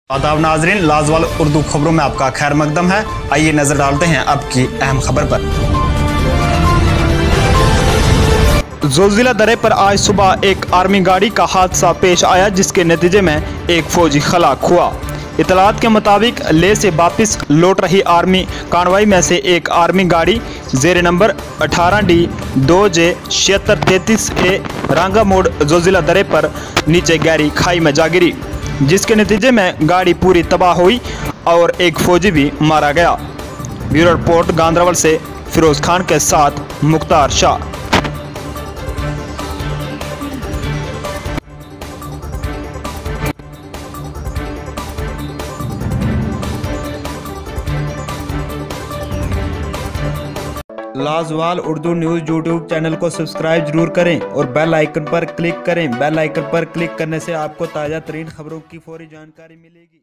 आदाब नाजरीन, लाजवाल उर्दू खबरों में आपका खैर मकदम है। आइए नजर डालते हैं अब की अहम खबर पर। जोजिला दर्रे पर आज सुबह एक आर्मी गाड़ी का हादसा पेश आया, जिसके नतीजे में एक फौजी हलाक हुआ। इतलात के मुताबिक लेह से वापस लौट रही आर्मी कानवाई में से एक आर्मी गाड़ी जेर नंबर 18D 2J7633 रांगा मोड़ जोजिला दर्रे पर नीचे गहरी खाई में जा गिरी, जिसके नतीजे में गाड़ी पूरी तबाह हुई और एक फौजी भी मारा गया। ब्यूरो रिपोर्ट गांधरबल से फिरोज खान के साथ Mukhtar Shah. Lajawal Urdu news YouTube channel को सब्सक्राइब जरूर करें और बेल आइकन पर क्लिक करें। बेल आइकन पर क्लिक करने से आपको ताज़ा तरीन खबरों की फौरी जानकारी मिलेगी।